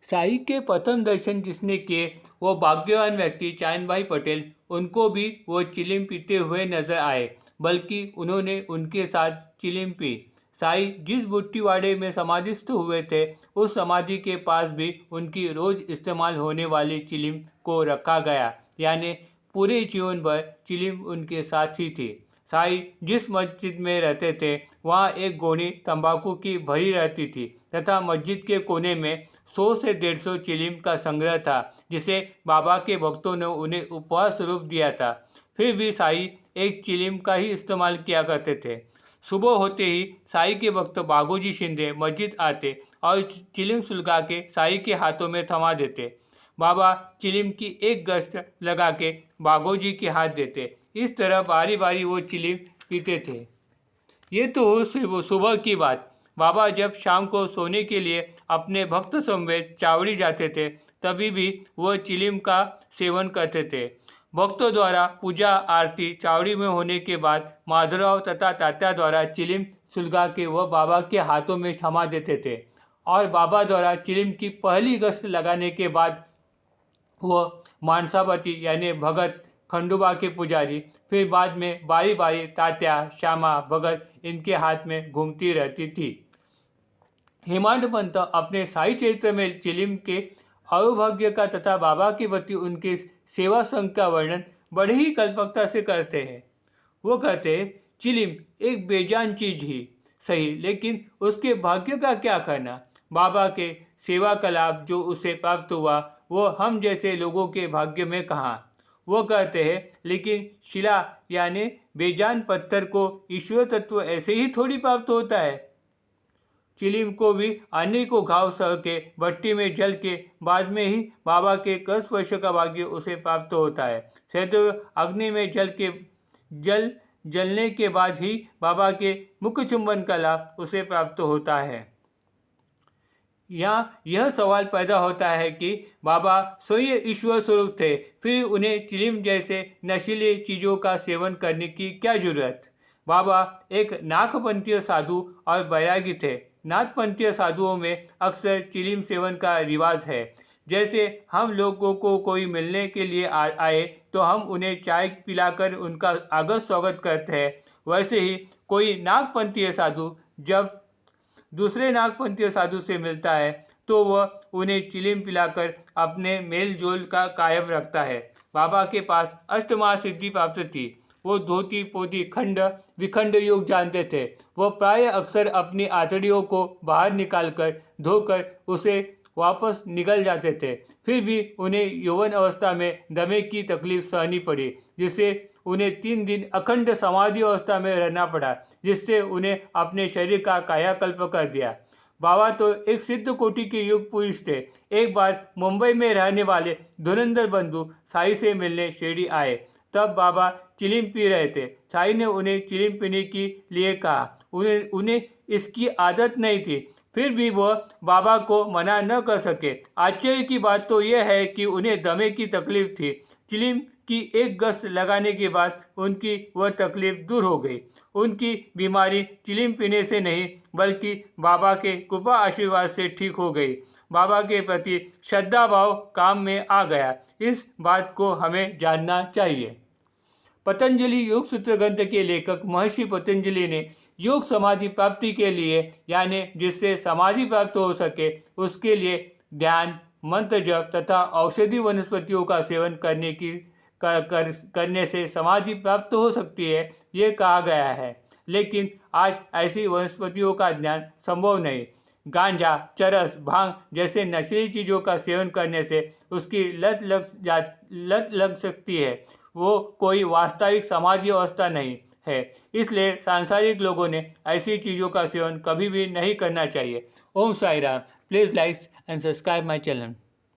साई के प्रथम दर्शन जिसने किए वो भाग्यवान व्यक्ति चांद भाई पटेल, उनको भी वो चिलिम पीते हुए नजर आए, बल्कि उन्होंने उनके साथ चिलिम पी। साई जिस बुट्टीवाड़े में समाधिस्थ हुए थे उस समाधि के पास भी उनकी रोज इस्तेमाल होने वाली चिलिम को रखा गया, यानी पूरे जीवन भर चिलिम उनके साथ ही थी। साई जिस मस्जिद में रहते थे वहाँ एक गोनी तंबाकू की भरी रहती थी तथा मस्जिद के कोने में 100 से 150 चिलिम का संग्रह था, जिसे बाबा के भक्तों ने उन्हें उपहार स्वरूप दिया था। फिर भी साई एक चिलिम का ही इस्तेमाल किया करते थे। सुबह होते ही साई के भक्त बागोजी शिंदे मस्जिद आते और चिलिम सुलगा के साई के हाथों में थमा देते। बाबा चिलिम की एक गश्त लगा के बागोजी के हाथ देते। इस तरह बारी बारी वो चिलिम पीते थे। ये तो हो सुबह की बात। बाबा जब शाम को सोने के लिए अपने भक्त समेत चावड़ी जाते थे तभी भी वह चिलिम का सेवन करते थे। भक्तों द्वारा पूजा आरती चावड़ी में होने के बाद माधवराव तथा तात्या द्वारा चिलिम सुलगा के वह बाबा के हाथों में थमा देते थे और बाबा द्वारा चिलिम की पहली गश्त लगाने के बाद वह मानसापति यानी भगत, खंडोबा के पुजारी, फिर बाद में बारी बारी तात्या, श्यामा, भगत इनके हाथ में घूमती रहती थी। हेमांत पंत अपने साई चरित्र में चिलिम के अरुभाग्य का तथा बाबा के प्रति उनके सेवा संघ का वर्णन बड़े ही कल्पकता से करते हैं। वो कहते हैं, चिलिम एक बेजान चीज ही सही, लेकिन उसके भाग्य का क्या करना। बाबा के सेवा का लाभ जो उसे प्राप्त हुआ वो हम जैसे लोगों के भाग्य में कहाँ। वो कहते हैं, लेकिन शिला यानी बेजान पत्थर को ईश्वर तत्व ऐसे ही थोड़ी प्राप्त होता है। चिलिम को भी अन्य को घाव सह के भट्टी में जल के बाद में ही बाबा के कस वर्ष का भाग्य उसे प्राप्त होता है। सैदव अग्नि में जलने के बाद ही बाबा के मुख चुंबन का लाभ उसे प्राप्त होता है। यहाँ यह सवाल पैदा होता है कि बाबा स्वयं ईश्वर स्वरूप थे, फिर उन्हें चिलिम जैसे नशीली चीज़ों का सेवन करने की क्या जरूरत। बाबा एक नागपंथीय साधु और बैरागी थे। नागपंथीय साधुओं में अक्सर चिलिम सेवन का रिवाज है। जैसे हम लोगों को कोई मिलने के लिए आए तो हम उन्हें चाय पिलाकर उनका आदर स्वागत करते हैं, वैसे ही कोई नागपंथीय साधु जब दूसरे नागपंथीय साधु से मिलता है तो वह उन्हें चिलिम पिलाकर अपने मेल जोल का कायम रखता है। बाबा के पास अष्टमहासिद्धि प्राप्त थी। वो धोती पोती खंड विखंड योग जानते थे। वह प्राय अक्सर अपनी आंतड़ियों को बाहर निकालकर धोकर उसे वापस निकल जाते थे। फिर भी उन्हें यौवन अवस्था में दमे की तकलीफ सहनी पड़ी, जिससे उन्हें 3 दिन अखंड समाधि अवस्था में रहना पड़ा, जिससे उन्हें अपने शरीर का कायाकल्प कर दिया। बाबा तो एक सिद्ध कोटि के युग पुरुष थे। एक बार मुंबई में रहने वाले धुरंधर बंधु साई से मिलने शिरडी आए। तब बाबा चिलिम पी रहे थे। साई ने उन्हें चिलिम पीने के लिए कहा। उन्हें इसकी आदत नहीं थी, फिर भी वह बाबा को मना न कर सके। आश्चर्य की बात तो यह है कि उन्हें दमे की तकलीफ थी। चिलिम की एक गश्त लगाने के बाद उनकी वह तकलीफ दूर हो गई। उनकी बीमारी चिलिम पीने से नहीं बल्कि बाबा के कृपा आशीर्वाद से ठीक हो गई। बाबा के प्रति श्रद्धा भाव काम में आ गया। इस बात को हमें जानना चाहिए। पतंजलि योग सूत्र ग्रंथ के लेखक महर्षि पतंजलि ने योग समाधि प्राप्ति के लिए, यानी जिससे समाधि प्राप्त हो सके उसके लिए ध्यान, मंत्र जप तथा औषधि वनस्पतियों का सेवन करने से समाधि प्राप्त हो सकती है, ये कहा गया है। लेकिन आज ऐसी वनस्पतियों का ज्ञान संभव नहीं। गांजा, चरस, भांग जैसे नशीली चीज़ों का सेवन करने से उसकी लत लग सकती है। वो कोई वास्तविक समाधि अवस्था नहीं है। इसलिए सांसारिक लोगों ने ऐसी चीज़ों का सेवन कभी भी नहीं करना चाहिए। Om Sai Ram. Please like and subscribe my channel.